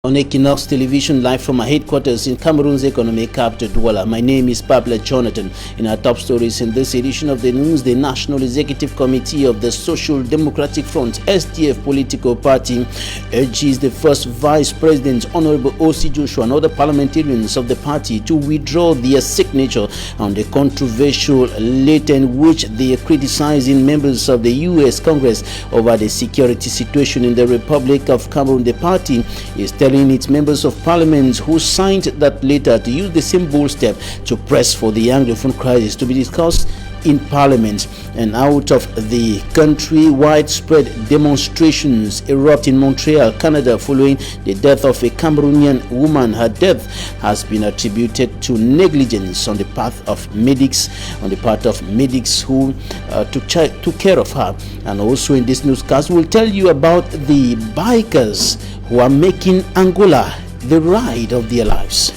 On Equinoxe television, live from our headquarters in Cameroon's economic capital, Douala. My name is Pablo Jonathan. In our top stories in this edition of the news, the National Executive Committee of the Social Democratic Front, SDF political party, urges the first Vice President, Honorable O.C. Joshua, and other parliamentarians of the party to withdraw their signature on the controversial letter in which they are criticizing members of the U.S. Congress over the security situation in the Republic of Cameroon. The party is telling its members of parliament who signed that letter to use the same bold step to press for the Anglophone crisis to be discussed in parliament. And out of the country, widespread demonstrations erupt in Montreal, Canada, following the death of a Cameroonian woman. Her death has been attributed to negligence on the part of medics who took care of her. And also in this newscast, we'll tell you about the bikers who are making Angola the ride of their lives.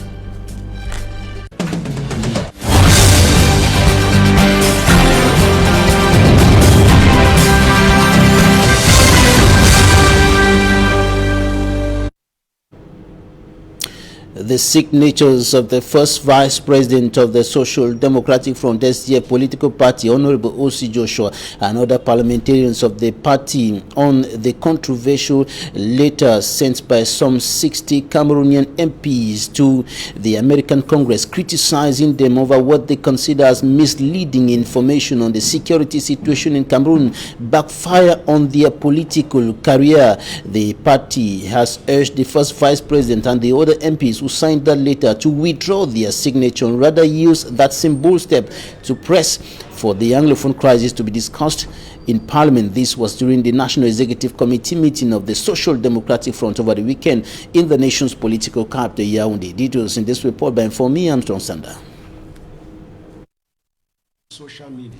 The signatures of the first Vice President of the Social Democratic Front, SDF political party, Honorable O.C. Joshua, and other parliamentarians of the party on the controversial letter sent by some 60 Cameroonian MPs to the American Congress, criticizing them over what they consider as misleading information on the security situation in Cameroon, backfire on their political career. The party has urged the first Vice President and the other MPs who signed that letter to withdraw their signature and rather use that symbol step to press for the Anglophone crisis to be discussed in Parliament. This was during the National Executive Committee meeting of the Social Democratic Front over the weekend in the nation's political capital, Yaoundé. Details in this report by Informe Armstrong Sander.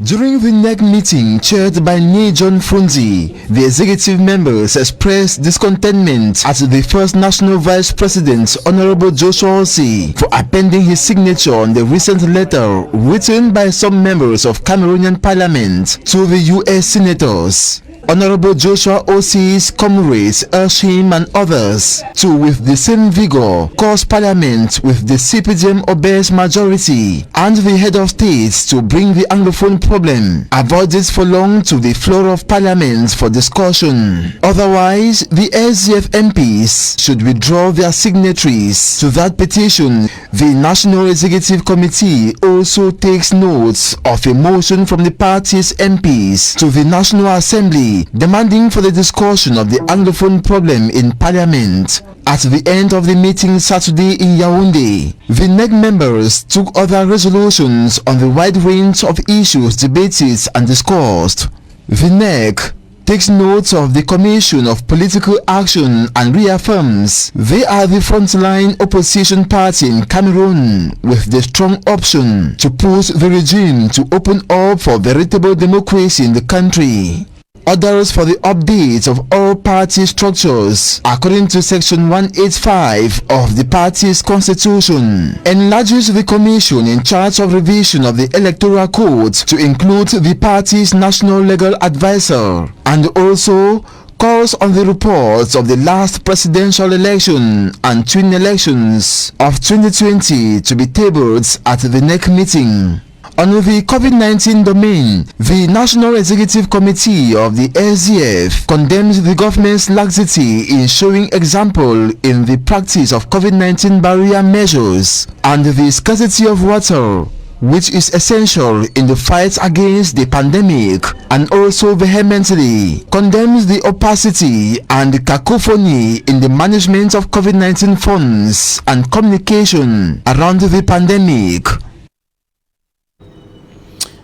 During the NEC meeting chaired by John Frunzi, the executive members expressed discontentment at the first national vice president, Honorable Joshua Osei, for appending his signature on the recent letter written by some members of Cameroonian parliament to the U.S. senators. Honorable Joshua Osei's comrades urged him and others to, with the same vigor, cause Parliament with the CPDM obese majority and the head of states to bring the Anglophone problem, avoid it for long, to the floor of Parliament for discussion. Otherwise, the SDF MPs should withdraw their signatories to that petition. The National Executive Committee also takes notes of a motion from the party's MPs to the National Assembly demanding for the discussion of the Anglophone problem in Parliament. At the end of the meeting Saturday in Yaoundé, the NEC members took other resolutions on the wide range of issues debated and discussed. The NEC takes note of the Commission of Political Action and reaffirms they are the frontline opposition party in Cameroon with the strong option to push the regime to open up for veritable democracy in the country. Orders for the update of all party structures according to section 185 of the party's constitution enlarges the commission in charge of revision of the electoral code to include the party's national legal advisor, and also calls on the reports of the last presidential election and twin elections of 2020 to be tabled at the NEC meeting. On the COVID-19 domain, the National Executive Committee of the SDF condemns the government's laxity in showing example in the practice of COVID-19 barrier measures and the scarcity of water, which is essential in the fight against the pandemic, and also vehemently condemns the opacity and cacophony in the management of COVID-19 funds and communication around the pandemic.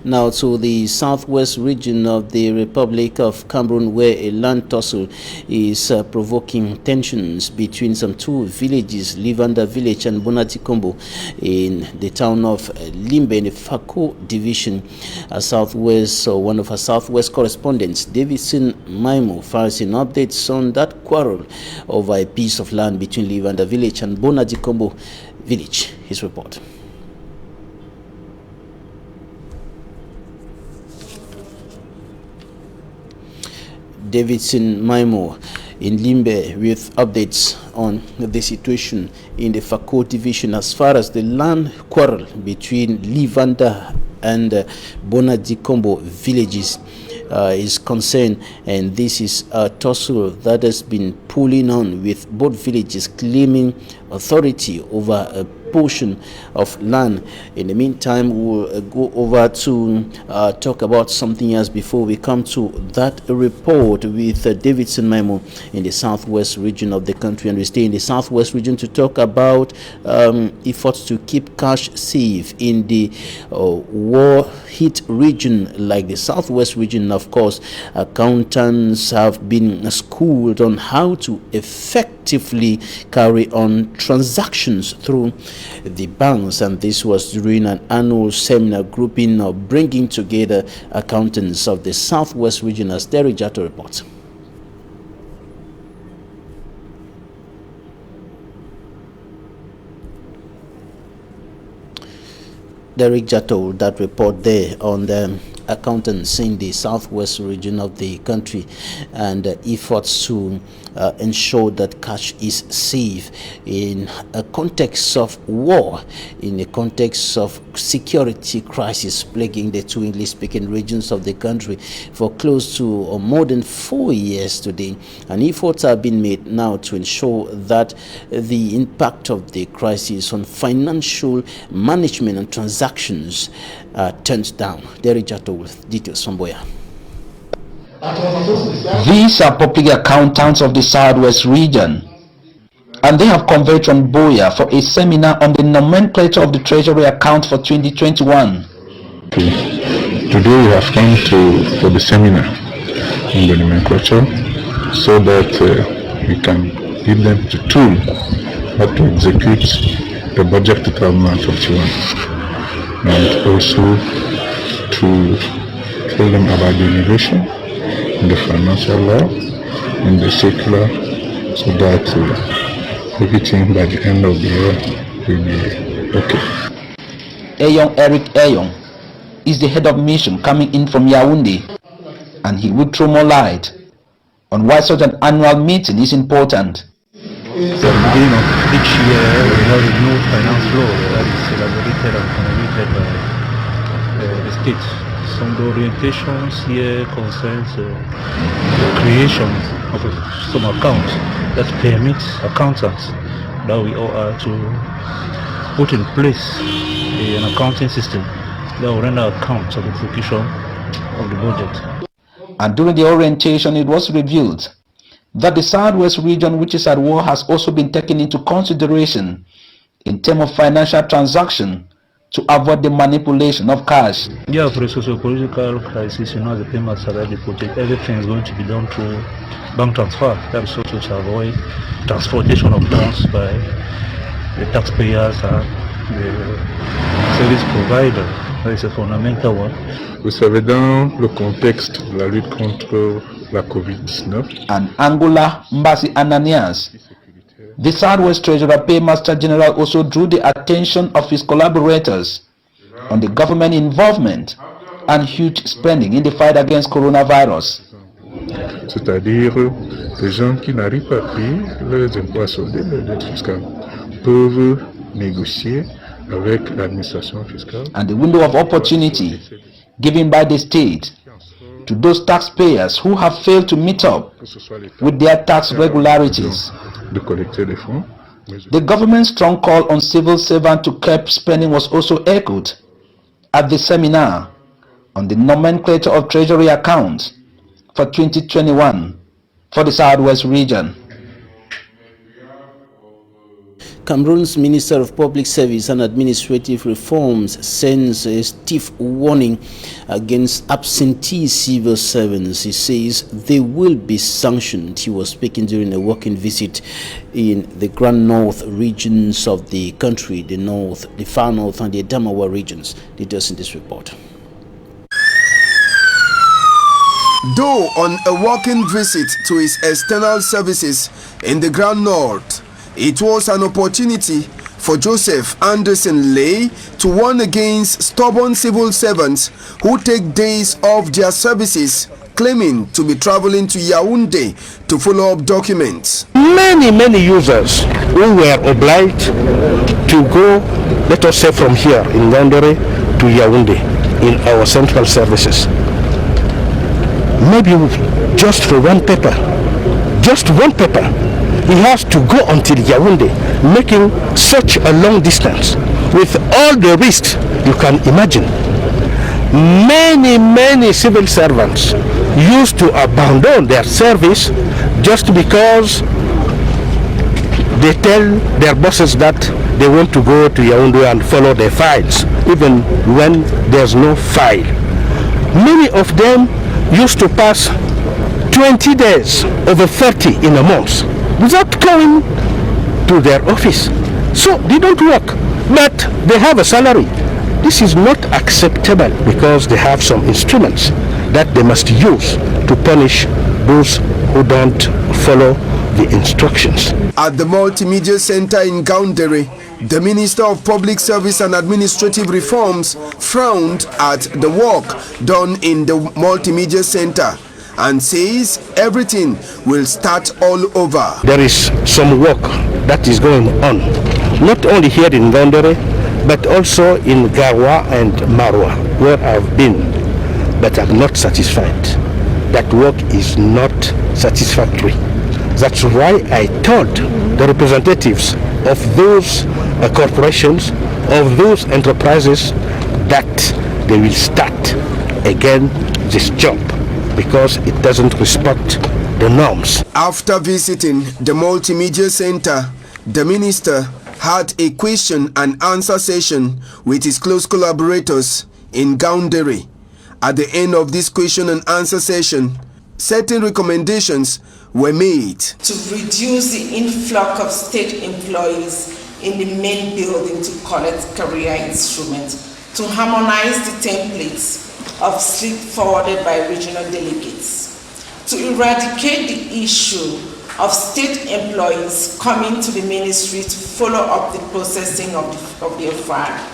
Now to the southwest region of the Republic of Cameroon, where a land tussle is provoking tensions between some two villages, Livanda village and Bonatikombo, in the town of Limbe in the Fako division. One of our southwest correspondents, Davidson Maimo, files in updates on that quarrel over a piece of land between Livanda village and Bonatikombo village. His report. Davidson Maimo in Limbe with updates on the situation in the Fako division as far as the land quarrel between Livanda and Bonadikombo villages is concerned, and this is a tussle that has been pulling on, with both villages claiming authority over a portion of land. In the meantime, we'll go over to talk about something else before we come to that report with Davidson Maimo in the southwest region of the country. And we stay in the southwest region to talk about efforts to keep cash safe in the war-hit region like the southwest region. Of course, accountants have been schooled on how to effectively carry on transactions through the banks, and this was during an annual seminar grouping of bringing together accountants of the southwest region, as Derek Jato reports. Derek Jato, that report there on the accountants in the southwest region of the country and efforts to ensure that cash is safe in a context of war, in a context of security crisis plaguing the two English-speaking regions of the country for close to or more than 4 years today. And efforts have been made now to ensure that the impact of the crisis on financial management and transactions turns down. Derek Jato with details from Boya. These are public accountants of the Southwest region, and they have converged from Boya for a seminar on the nomenclature of the Treasury account for 2021. Today we have come for the seminar on the nomenclature so that we can give them the tool how to execute the budget 2021, and also to tell them about the innovation in the financial law, in the secular, so that everything by the end of the year will be okay. Eric Ayong is the head of mission coming in from Yaoundé, and he will throw more light on why such an annual meeting is important. At the beginning of each year, we have a new finance law that is elaborated and formulated by the state. Some of the orientations here concerns the creation of some accounts that permits accountants that we all are to put in place an accounting system that will render accounts of the execution of the budget. And during the orientation, it was revealed that the Southwest region, which is at war, has also been taken into consideration in terms of financial transaction to avoid the manipulation of cash. Yeah, for a socio-political crisis, the payments are already put. Everything is going to be done through bank transfer. That is also to avoid transportation of funds by the taxpayers and the service provider. That is a fundamental one. Vous savez, dans le contexte de la lutte contre la COVID-19, and Angola Mbasi Ananias, the Southwest Treasurer Paymaster General, also drew the attention of his collaborators on the government involvement and huge spending in the fight against coronavirus. c'est-à-dire les gens qui n'arrivent pas à payer leurs impôts à solder, leurs dettes fiscales, peuvent négocier avec l'administration fiscale. And the window of opportunity given by the state to those taxpayers who have failed to meet up with their tax regularities. De collecter des fonds. The government's strong call on civil servants to curb spending was also echoed at the seminar on the nomenclature of treasury accounts for 2021 for the Southwest region. Cameroon's Minister of Public Service and Administrative Reforms sends a stiff warning against absentee civil servants. He says they will be sanctioned. He was speaking during a working visit in the Grand North regions of the country, the North, the Far North, and the Adamawa regions. Details in this report. Though on a working visit to his external services in the Grand North, it was an opportunity for Joseph Anderson Lay to warn against stubborn civil servants who take days off their services claiming to be traveling to Yaoundé to follow up documents. Many users who were obliged to go, let us say from here in Yaoundé to Yaoundé in our central services. Maybe just for one paper, he has to go until Yaoundé, making such a long distance with all the risks you can imagine. Many civil servants used to abandon their service just because they tell their bosses that they want to go to Yaoundé and follow their files, even when there's no file. Many of them used to pass 20 days, over 30 in a month, without going to their office. So they don't work, but they have a salary. This is not acceptable because they have some instruments that they must use to punish those who don't follow the instructions. At the Multimedia Center in Yaoundé, the Minister of Public Service and Administrative Reforms frowned at the work done in the Multimedia Center and says everything will start all over. There is some work that is going on, not only here in Yaoundé, but also in Gawa and Marwa, where I've been, but I'm not satisfied. That work is not satisfactory. That's why I told the representatives of those corporations, of those enterprises, that they will start again this job because it doesn't respect the norms. After visiting the Multimedia Center, the minister had a question and answer session with his close collaborators in Yaoundé. At the end of this question and answer session, certain recommendations were made to reduce the influx of state employees in the main building to collect career instruments, to harmonize the templates of slip forwarded by regional delegates, to eradicate the issue of state employees coming to the ministry to follow up the processing of their file,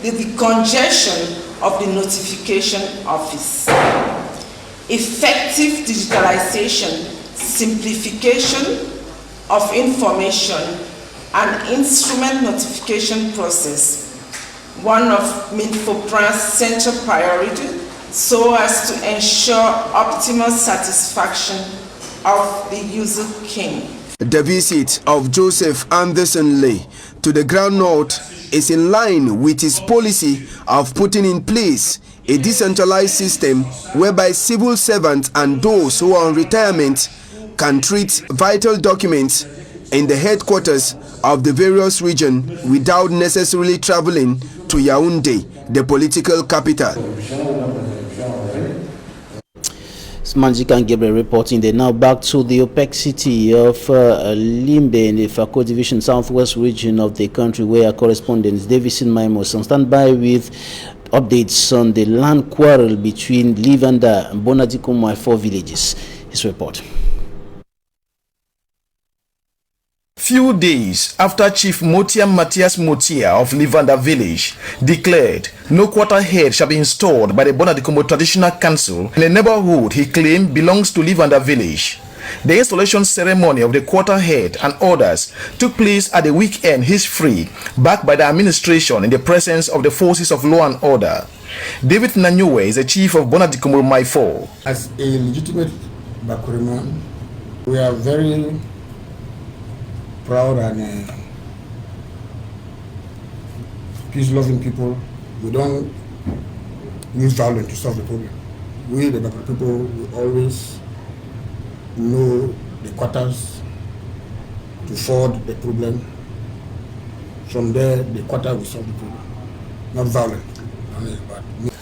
the congestion of the notification office, effective digitalization, simplification of information and instrument notification process, one of Minfoprin's central priority, so as to ensure optimal satisfaction of the user king. The visit of Joseph Anderson Lee to the Grand North is in line with his policy of putting in place a decentralized system whereby civil servants and those who are on retirement can treat vital documents in the headquarters of the various regions without necessarily traveling to Yaoundé, the political capital. Manjikan Gabriel reporting there. Now back to the opacity of Limbe in the Fako Division, southwest region of the country, where our correspondent Davison Maimos on standby with updates on the land quarrel between Livanda and Bonadikumai 4 villages. His report. Few days after Chief Motia Matthias Motia of Livanda village declared no quarter head shall be installed by the Bonadikumbo Traditional Council in a neighborhood he claimed belongs to Livanda village. The installation ceremony of the quarter head and others took place at the weekend he's free, backed by the administration in the presence of the forces of law and order. David Nanyuwe is the chief of Bonadikumbo Maifo. As a legitimate Bakuriman, we are very proud and peace-loving people. We don't use violence to solve the problem. We, the Bakuri people, we always know the quarters to forward the problem. From there, the quarter will solve the problem. Not violent.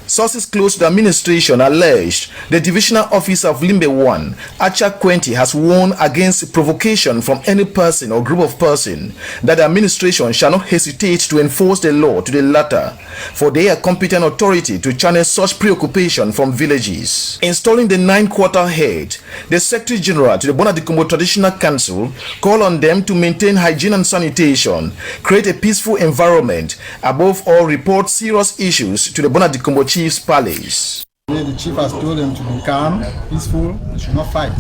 Sources close to the administration alleged the divisional officer of Limbe 1, Acha Kwenti, has warned against provocation from any person or group of persons, that the administration shall not hesitate to enforce the law to the latter, for they are competent authority to channel such preoccupation from villages. Installing the 9-quarter head, the Secretary General to the Bonadikumbo Traditional Council called on them to maintain hygiene and sanitation, create a peaceful environment, above all report serious issues to the Bonadikumbo Chief's Palace. The chief has told them to be calm, peaceful, they should not fight.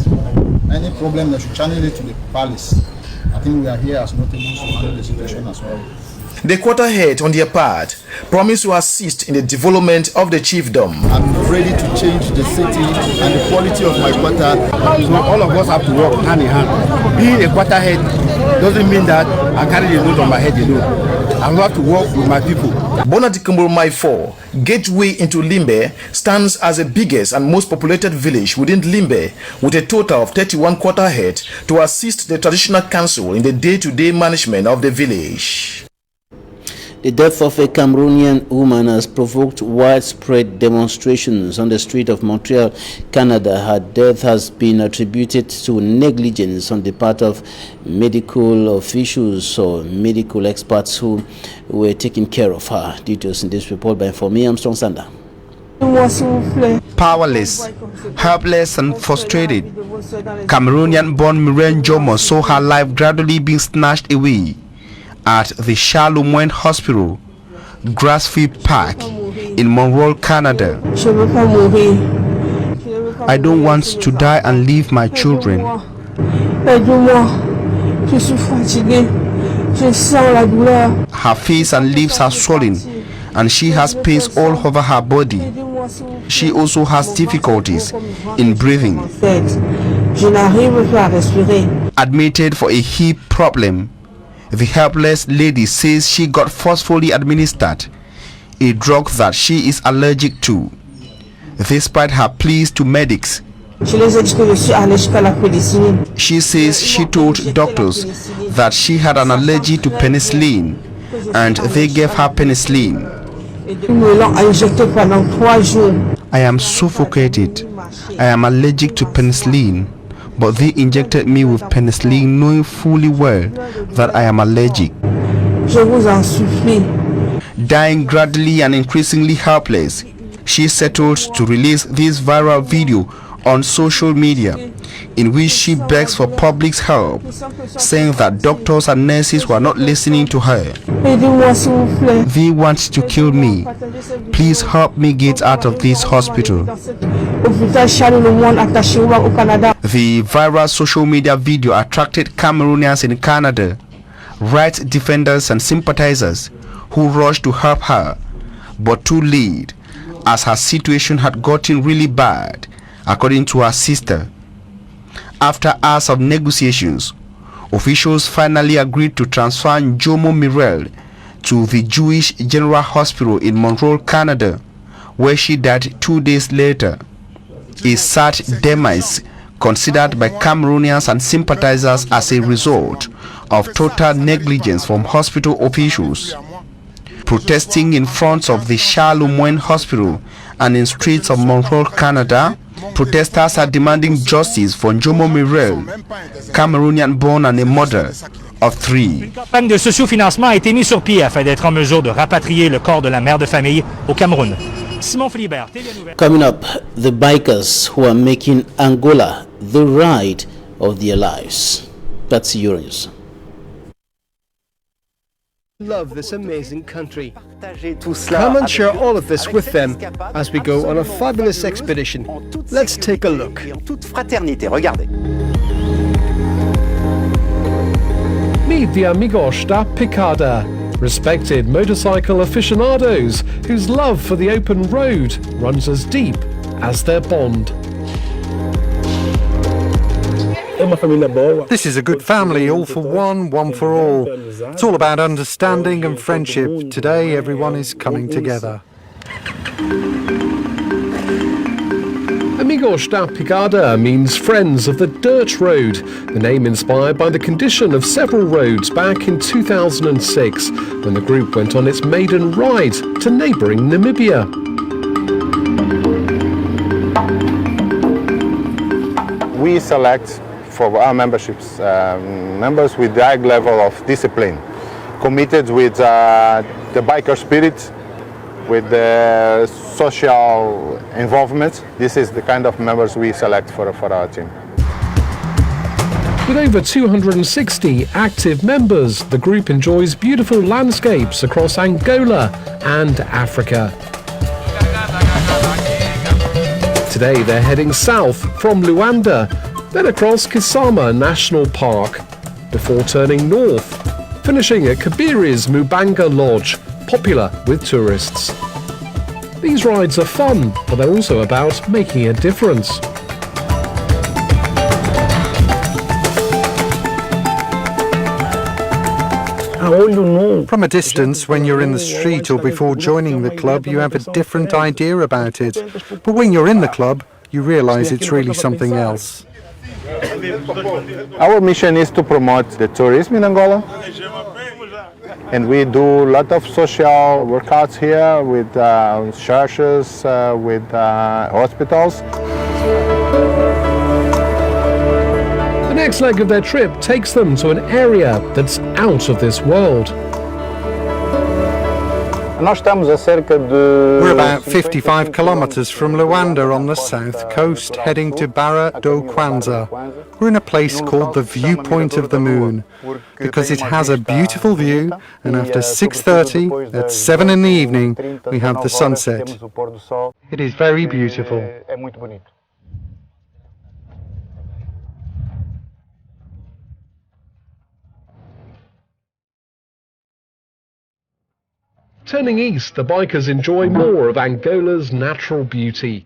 Any problem, they should channel it to the palace. I think we are here as notables to handle the situation as well. The quarterhead, on their part, promised to assist in the development of the chiefdom. I'm ready to change the city and the quality of my quarter. So all of us have to work hand in hand. Being a quarterhead doesn't mean that I carry the load on my head alone. I have to work with my people. Bonadikumburumai 4, gateway into Limbe, stands as the biggest and most populated village within Limbe, with a total of 31 quarterhead to assist the traditional council in the day-to-day management of the village. The death of a Cameroonian woman has provoked widespread demonstrations on the street of Montreal, Canada. Her death has been attributed to negligence on the part of medical officials or medical experts who were taking care of her. Details in this report by Informe Armstrong Sander. Powerless, helpless and frustrated, Cameroonian-born Mireille Jomo saw her life gradually being snatched away at the Charlemagne Hospital, Grassfield Park in Montreal, Canada. I don't want to die and leave my children. Her face and lips are swollen and she has pains all over her body. She also has difficulties in breathing. Admitted for a hip problem, the helpless lady says she got forcefully administered a drug that she is allergic to. Despite her pleas to medics, she says she told doctors that she had an allergy to penicillin and they gave her penicillin. I am suffocated. I am allergic to penicillin, but they injected me with penicillin knowing fully well that I am allergic. Dying gradually and increasingly helpless, she settled to release this viral video on social media in which she begs for public's help, saying that doctors and nurses were not listening to her. They want to kill me. Please help me get out of this hospital. The viral social media video attracted Cameroonians in Canada, rights defenders and sympathizers who rushed to help her, but too late, as her situation had gotten really bad, according to her sister. After hours of negotiations, officials finally agreed to transfer Jomo Mireille to the Jewish General Hospital in Montreal, Canada, where she died 2 days later. A sad demise considered by Cameroonians and sympathizers as a result of total negligence from hospital officials. Protesting in front of the Charlemagne Hospital and in streets of Montreal, Canada, protesters are demanding justice for Jomo Mireille, Cameroonian born and a mother of 3. Une campagne de socio-financement a été mise sur pied afin d'être en mesure de rapatrier le corps de la mère de famille au Cameroun. Simon Philibert, Coming up, the bikers who are making Angola the ride of their lives. That's Yurious. Love this amazing country. Come and share all of this with them as we go on a fabulous expedition. Let's take a look. Meet the amigos da Picada, respected motorcycle aficionados whose love for the open road runs as deep as their bond. This is a good family, all for one, one for all. It's all about understanding and friendship. Today, everyone is coming together. Amigos da Picada means friends of the dirt road, the name inspired by the condition of several roads back in 2006 when the group went on its maiden ride to neighbouring Namibia. We select for our memberships members with a high level of discipline, committed with the biker spirit, with the social involvement. This is the kind of members we select for our team. With over 260 active members, the group enjoys beautiful landscapes across Angola and Africa. Today they're heading south from Luanda, then across Kisama National Park, before turning north, finishing at Kabiri's Mubanga Lodge, popular with tourists. These rides are fun, but they're also about making a difference. From a distance, when you're in the street or before joining the club, you have a different idea about it. But when you're in the club, you realize it's really something else. Our mission is to promote the tourism in Angola. And we do a lot of social workouts here with churches, with hospitals. The next leg of their trip takes them to an area that's out of this world. We're about 55 kilometers from Luanda on the south coast, heading to Barra do Kwanza. We're in a place called the Viewpoint of the Moon, because it has a beautiful view, and after 6:30, at 7 in the evening, we have the sunset. It is very beautiful. Turning east, the bikers enjoy more of Angola's natural beauty,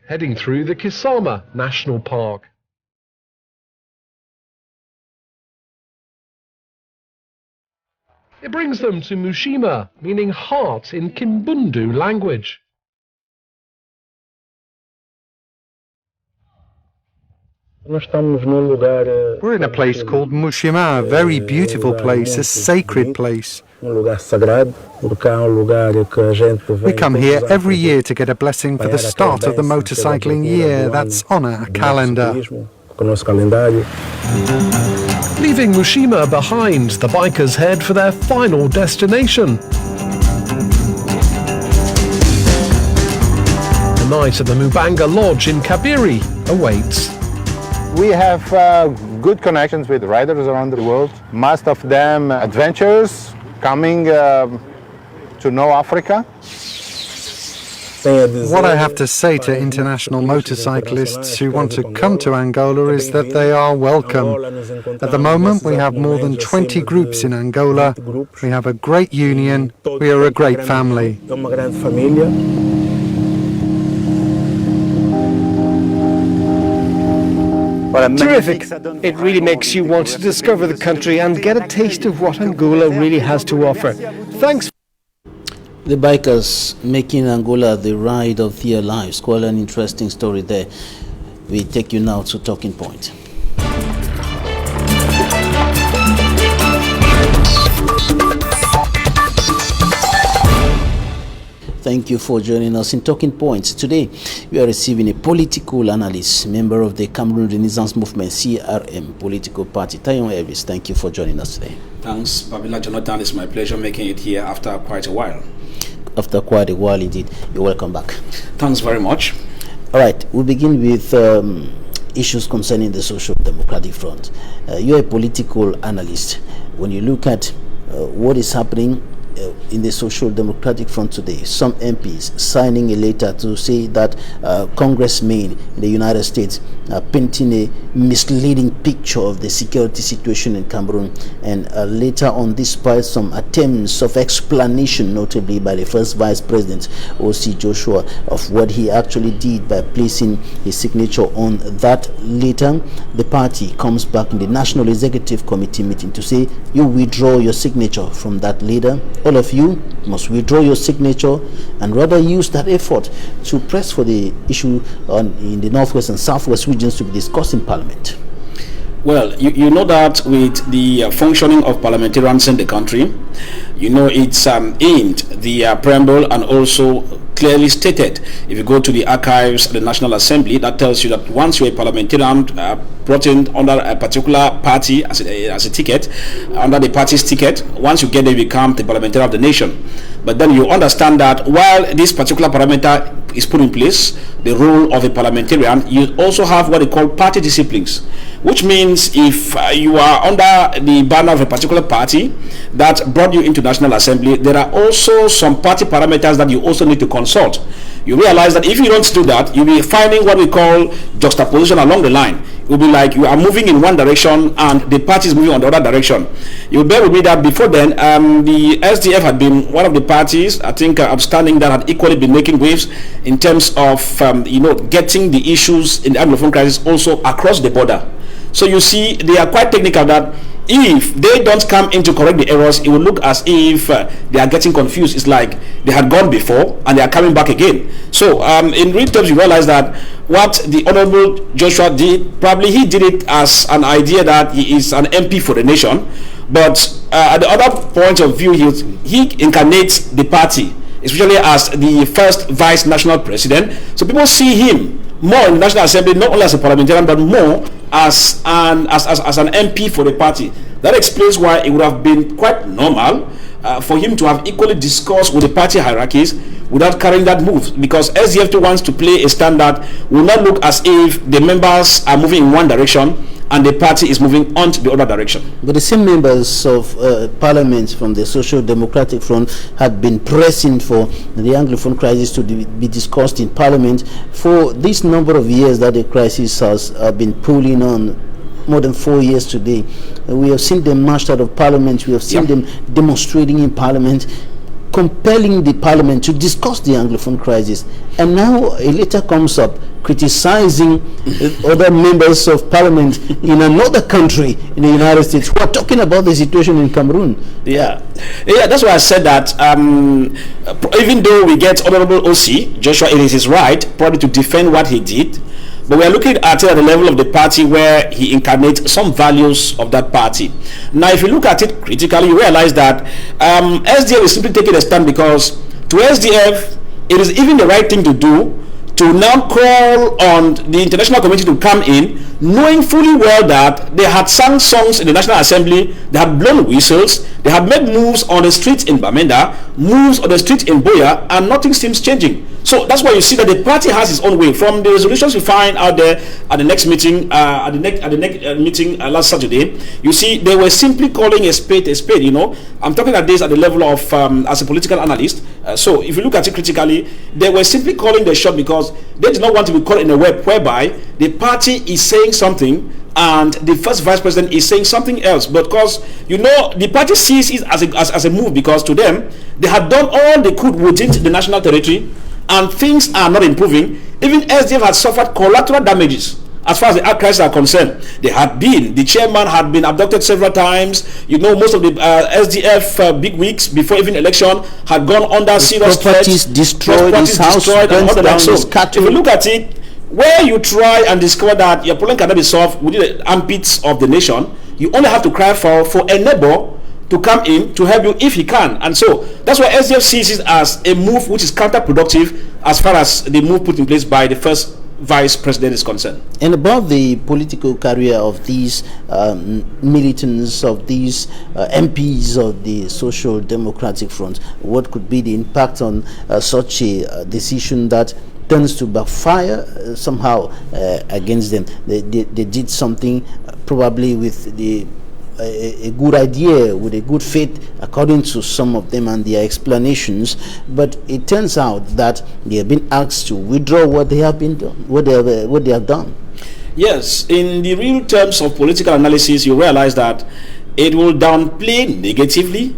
heading through the Kisama National Park. It brings them to Mushima, meaning heart in Kimbundu language. We're in a place called Mushima, a very beautiful place, a sacred place. We come here every year to get a blessing for the start of the motorcycling year. That's on our calendar. Leaving Mushima behind, the bikers head for their final destination. The night at the Mubanga Lodge in Kabiri awaits. We have good connections with riders around the world, most of them adventurers coming to know Africa. What I have to say to international motorcyclists who want to come to Angola is that they are welcome. At the moment we have more than 20 groups in Angola. We have a great union. We are a great family. Terrific. It really makes you want to discover the country and get a taste of what Angola really has to offer. Thanks. The bikers making Angola the ride of their lives. Quite an interesting story there. We take you now to Talking Point. Thank you for joining us in Talking Points. Today, we are receiving a political analyst, member of the Cameroon Renaissance Movement, CRM, political party. Tayon Elvis, thank you for joining us today. Thanks, Babila Jonathan. It's my pleasure making it here after quite a while. After quite a while, indeed. You're welcome back. Thanks very much. All right, we'll begin with issues concerning the Social Democratic Front. You're a political analyst. When you look at what is happening in the Social Democratic Front today, some MPs signing a letter to say that congressmen in the United States are painting a misleading picture of the security situation in Cameroon, and later on, despite some attempts of explanation, notably by the first Vice President, O.C. Joshua, of what he actually did by placing his signature on that letter, the party comes back in the National Executive Committee meeting to say, you withdraw your signature from that letter. All of you must withdraw your signature and rather use that effort to press for the issue in the Northwest and Southwest regions to be discussed in Parliament. Well, you know that with the functioning of parliamentarians in the country, you know it's aimed, the preamble, and also clearly stated. If you go to the archives of the National Assembly, that tells you that once you're a parliamentarian brought in under a particular party as a ticket, under the party's ticket, once you get there, you become the parliamentarian of the nation. But then you understand that while this particular parameter is put in place, the role of a parliamentarian, you also have what they call party disciplines, which means if you are under the banner of a particular party that brought you into National Assembly, there are also some party parameters that you also need to consult. you realize that if you don't do that, you'll be finding what we call juxtaposition along the line. It will be like you are moving in one direction and the party is moving on the other direction. You bear with me that before then, the SDF had been one of the parties, I think, outstanding, that had equally been making waves in terms of, getting the issues in the Anglophone crisis also across the border. So you see, they are quite technical that if they don't come in to correct the errors, it will look as if they are getting confused. It's like they had gone before and they are coming back again. So in real terms, you realize that what the Honorable Joshua did, probably he did it as an idea that he is an MP for the nation. But at the other point of view, he incarnates the party, especially as the first vice national president. So people see him more in the National Assembly, not only as a parliamentarian, but more as an MP for the party. That explains why it would have been quite normal for him to have equally discussed with the party hierarchies without carrying that move, because SDF wants to play a standard will not look as if the members are moving in one direction and the party is moving on to the other direction. But the same members of parliament from the Social Democratic Front had been pressing for the Anglophone crisis to be discussed in parliament for this number of years that the crisis has been pulling on. More than 4 years today. We have seen them marched out of parliament. We have seen them demonstrating in parliament, compelling the parliament to discuss the Anglophone crisis. And now a letter comes up criticizing other members of parliament in another country in the United States who are talking about the situation in Cameroon. Yeah, that's why I said that even though we get Honorable OC Joshua, it is his right probably to defend what he did, but we are looking at it at the level of the party where he incarnates some values of that party. Now, if you look at it critically, you realize that SDF is simply taking a stand because to SDF, it is even the right thing to do to now call on the international community to come in, knowing fully well that they had sung songs in the National Assembly, they had blown whistles, they had made moves on the streets in Bamenda, moves on the street in Boya, and nothing seems changing. So that's why you see that the party has its own way. From the resolutions you find out there at the next meeting, meeting last Saturday, you see they were simply calling a spade a spade. You know, I'm talking at this at the level of as a political analyst. So if you look at it critically, they were simply calling the shot because they did not want to be caught in a web whereby the party is saying something and the first vice president is saying something else. But because the party sees it as a move, because to them they had done all they could within the national territory and things are not improving. Even SDF had suffered collateral damages as far as the crisis are concerned. The chairman had been abducted several times. Most of the SDF big weeks before even election had gone under serious properties destroyed, his house burnt down, his cattle. If you look at it, where you try and discover that your problem cannot be solved within the armpits of the nation, you only have to cry for a neighbor to come in to help you if he can. And so that's why SDF sees it as a move which is counterproductive as far as the move put in place by the first vice president is concerned. And about the political career of these militants, of these MPs of the Social Democratic Front, what could be the impact on such a decision that turns to backfire somehow against them? They did something probably with a good idea, with a good faith, according to some of them and their explanations, but it turns out that they have been asked to withdraw what they have been done, what they have done. Yes, in the real terms of political analysis, you realize that it will downplay negatively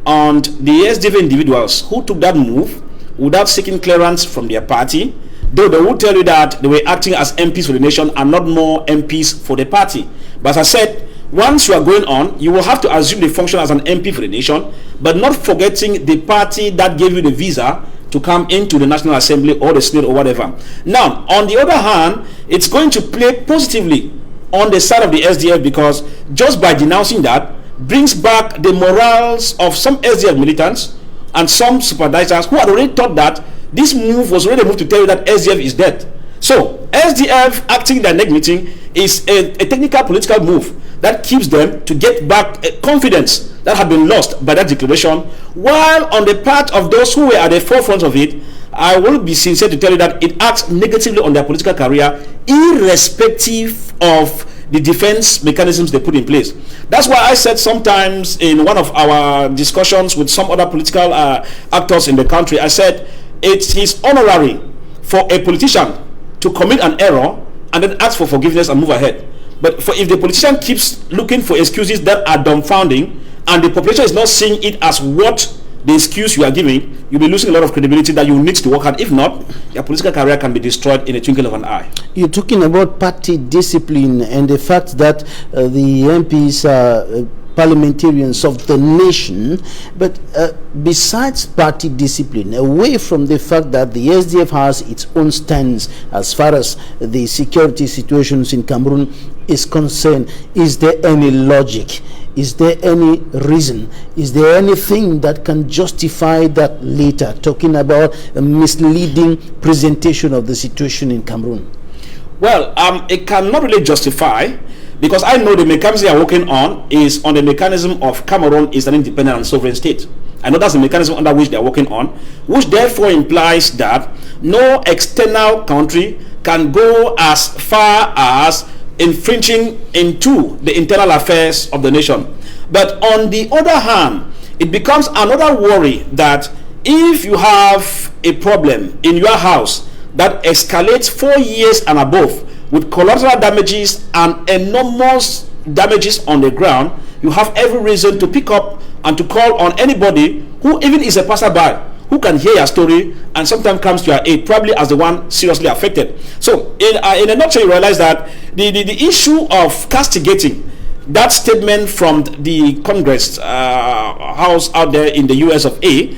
on the SDF individuals who took that move without seeking clearance from their party, though they will tell you that they were acting as MPs for the nation and not more MPs for the party. But as I said, once you are going on, you will have to assume the function as an MP for the nation, but not forgetting the party that gave you the visa to come into the National Assembly or the Senate or whatever. Now, on the other hand, it's going to play positively on the side of the SDF, because just by denouncing that brings back the morals of some SDF militants and some sympathizers who had already thought that this move was already a move to tell you that SDF is dead. So SDF acting in their next meeting is a technical political move that keeps them to get back confidence that had been lost by that declaration, while on the part of those who were at the forefront of it, I will be sincere to tell you that it acts negatively on their political career, irrespective of the defense mechanisms they put in place. That's why I said sometimes in one of our discussions with some other political actors in the country, I said it is honorary for a politician to commit an error and then ask for forgiveness and move ahead. But if the politician keeps looking for excuses that are dumbfounding and the population is not seeing it as what the excuse you are giving, you'll be losing a lot of credibility that you need to work at. If not, your political career can be destroyed in a twinkle of an eye. You're talking about party discipline and the fact that the MPs are parliamentarians of the nation, but besides party discipline, away from the fact that the SDF has its own stance as far as the security situations in Cameroon is concerned, is there any logic? Is there any reason? Is there anything that can justify that later, talking about a misleading presentation of the situation in Cameroon? Well, it cannot really justify, because I know the mechanism they are working on is on the mechanism of Cameroon is an independent and sovereign state. I know that's the mechanism under which they are working on, which therefore implies that no external country can go as far as infringing into the internal affairs of the nation. But on the other hand, it becomes another worry that if you have a problem in your house that escalates 4 years and above with collateral damages and enormous damages on the ground, you have every reason to pick up and to call on anybody who even is a passerby, who can hear your story and sometimes comes to your aid, probably as the one seriously affected. So in a nutshell, you realize that the issue of castigating that statement from the Congress house out there in the US of A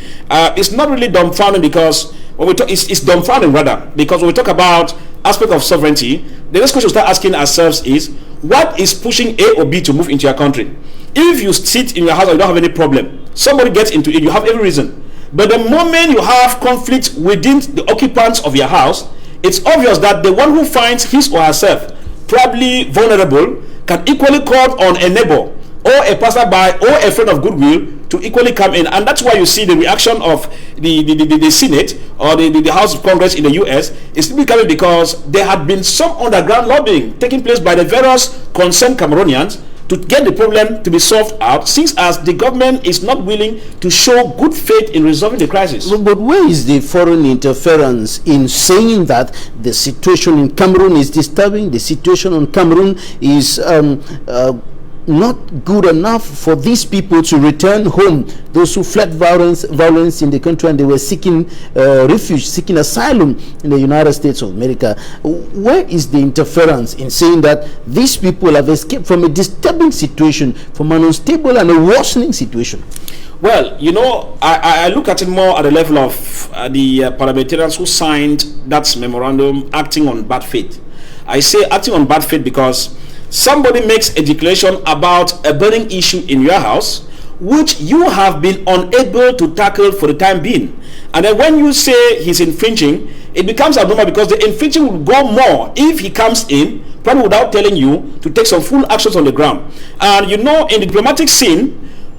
is not really dumbfounding, because when we talk, it's dumbfounding rather, because when we talk about aspect of sovereignty, the next question we start asking ourselves is, what is pushing A or B to move into your country? If you sit in your house and you don't have any problem, somebody gets into it, you have every reason. But the moment you have conflict within the occupants of your house, it's obvious that the one who finds his or herself probably vulnerable can equally call on a neighbor or a passerby or a friend of goodwill to equally come in. And that's why you see the reaction of the Senate or the House of Congress in the US is becoming, because there had been some underground lobbying taking place by the various concerned Cameroonians to get the problem to be solved out, since as the government is not willing to show good faith in resolving the crisis. But where is the foreign interference in saying that the situation in Cameroon is disturbing, the situation in Cameroon is not good enough for these people to return home, those who fled violence in the country and they were seeking refuge, seeking asylum in the United States of America? Where is the interference in saying that these people have escaped from a disturbing situation, from an unstable and a worsening situation? Well, you know, I look at it more at the level of the parliamentarians who signed that memorandum acting on bad faith. I say acting on bad faith because somebody makes a declaration about a burning issue in your house, which you have been unable to tackle for the time being. And then when you say he's infringing, it becomes abnormal, because the infringing will go more if he comes in, probably without telling you to take some full actions on the ground. And you know, in the diplomatic scene,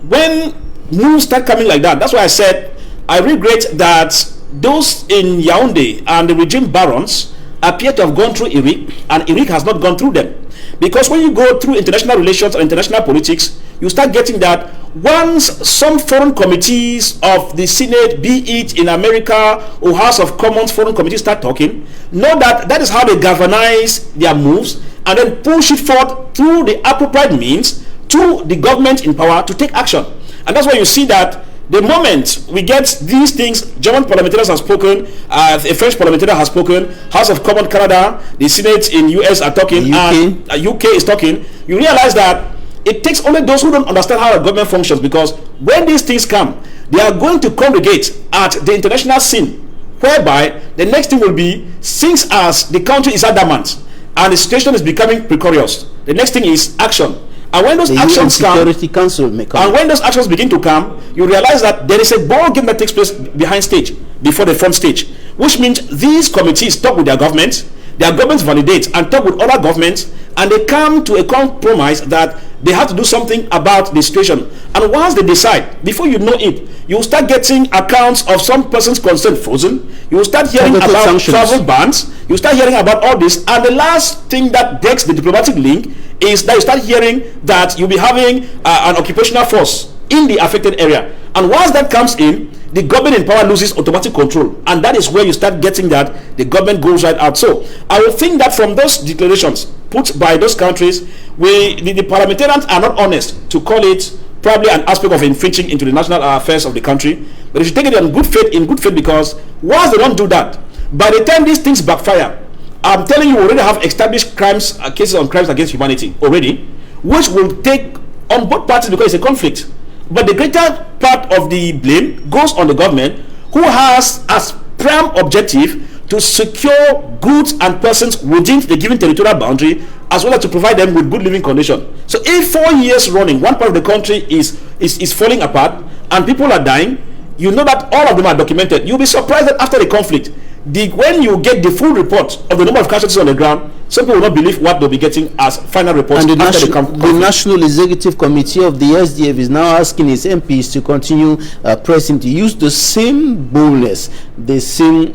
when news start coming like that, that's why I said I regret that those in Yaoundé and the regime barons appear to have gone through Eric, and Eric has not gone through them. Because when you go through international relations and international politics, you start getting that once some foreign committees of the Senate, be it in America or House of Commons foreign committees, start talking, know that that is how they galvanize their moves and then push it forward through the appropriate means to the government in power to take action. And that's why you see that the moment we get these things, German parliamentarians have spoken, a French parliamentarian has spoken, House of Commons Canada, the Senate in US are talking, and UK is talking, you realize that it takes only those who don't understand how a government functions, because when these things come, they are going to congregate at the international scene, whereby the next thing will be, since as the country is adamant and the situation is becoming precarious, the next thing is action. And when those actions come, and when those actions begin to come, you realize that there is a ball game that takes place behind stage, before the front stage, which means these committees talk with their governments validate and talk with other governments, and they come to a compromise that they have to do something about the situation. And once they decide, before you know it, you will start getting accounts of some person's consent frozen. You will start hearing about travel bans. You start hearing about all this, and the last thing that breaks the diplomatic link is that you start hearing that you'll be having an occupational force in the affected area. And once that comes in, the government in power loses automatic control, and that is where you start getting that the government goes right out. So I would think that from those declarations put by those countries, the parliamentarians are not honest to call it probably an aspect of infringing into the national affairs of the country, but they should take it in good faith, because once they don't do that, by the time these things backfire, I'm telling you, we already have established cases on crimes against humanity already, which will take on both parties because it's a conflict. But the greater part of the blame goes on the government, who has as prime objective to secure goods and persons within the given territorial boundary, as well as to provide them with good living conditions. So if 4 years running, one part of the country is falling apart and people are dying, you know that all of them are documented. You'll be surprised that after the conflict, when you get the full report of the number of casualties on the ground, some people will not believe what they'll be getting as final reports. And the National Executive Committee of the SDF is now asking its MPs to continue pressing to use the same boldness, the same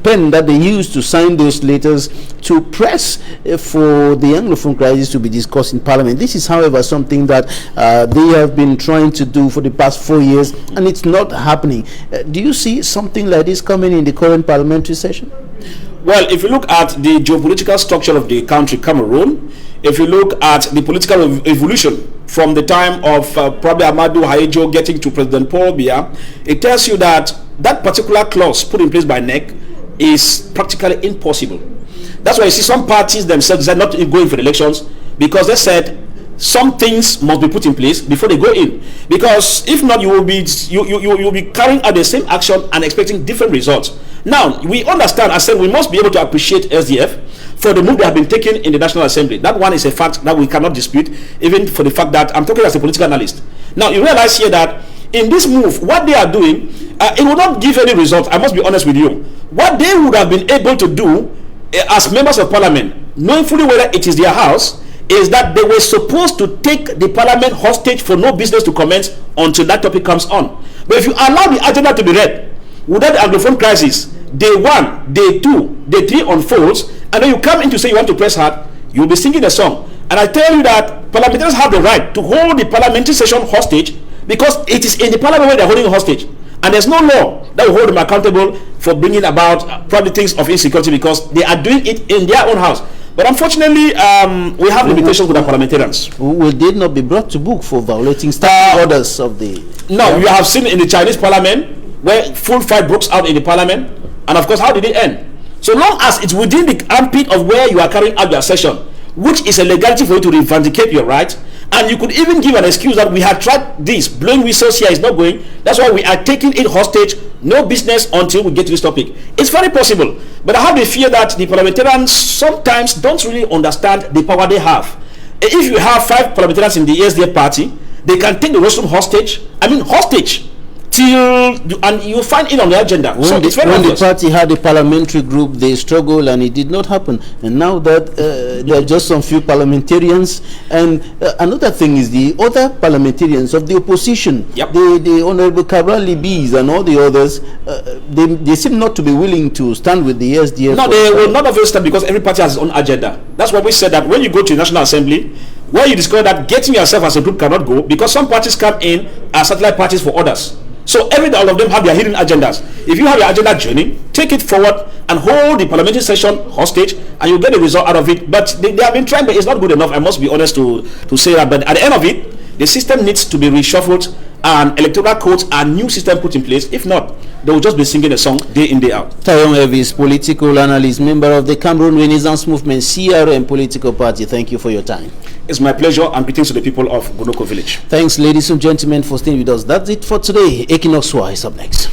pen that they used to sign those letters to press for the Anglophone crisis to be discussed in Parliament. This is, however, something that they have been trying to do for the past 4 years, and it's not happening. Do you see something like this coming in the current parliamentary session? Well, if you look at the geopolitical structure of the country, Cameroon, if you look at the political evolution from the time of probably Amadou Hayejo getting to President Paul Biya, it tells you that that particular clause put in place by NEC is practically impossible. That's why you see some parties themselves are not going for elections, because they said some things must be put in place before they go in, because if not, you will be carrying out the same action and expecting different results. Now we understand, I said, we must be able to appreciate SDF for the move that have been taken in the National Assembly. That one is a fact that we cannot dispute, even for the fact that I'm talking as a political analyst. Now you realize here that in this move, what they are doing, it will not give any result. I must be honest with you. What they would have been able to do as members of parliament, knowing fully whether it is their house, is that they were supposed to take the parliament hostage for no business to commence until that topic comes on. But if you allow the agenda to be read without the Anglophone crisis, day 1, day 2, day 3 unfolds, and then you come in to say you want to press hard, you'll be singing a song. And I tell you that parliamentarians have the right to hold the parliamentary session hostage, because it is in the parliament where they're holding hostage, and there's no law that will hold them accountable for bringing about probably things of insecurity, because they are doing it in their own house. But unfortunately, we have limitations with our parliamentarians. Will they not be brought to book for violating standing orders of the... No, you have seen in the Chinese parliament where full fight broke out in the parliament, and of course, how did it end? So long as it's within the armpit of where you are carrying out your session, which is a legality for you to vindicate your right, and you could even give an excuse that we have tried this, blowing whistles here is not going, that's why we are taking it hostage, no business until we get to this topic. It's very possible, but I have the fear that the parliamentarians sometimes don't really understand the power they have. If you have 5 parliamentarians in the SDF party, they can take the restroom hostage, and you find it on the agenda. When, so it's very when obvious. the party had a parliamentary group, they struggled and it did not happen. And now that there are just some few parliamentarians, and another thing is the other parliamentarians of the opposition, the Honorable Cabral Libis and all the others, they seem not to be willing to stand with the SDF. No, they will not obviously stand, because every party has its own agenda. That's why we said that when you go to the National Assembly, where you discover that getting yourself as a group cannot go, because some parties come in as satellite parties for others. So all of them have their hidden agendas. If you have your agenda journey, take it forward and hold the parliamentary session hostage, and you get a result out of it. But they have been trying, but it's not good enough. I must be honest to say that. But at the end of it, the system needs to be reshuffled and electoral codes and new system put in place. If not, they will just be singing a song day in, day out. Tayon Evis, political analyst, member of the Cameroon Renaissance Movement, CRM political party. Thank you for your time. It's my pleasure, and greetings to the people of Gonoko village. Thanks, ladies and gentlemen, for staying with us. That's it for today. Equinoxe is up next.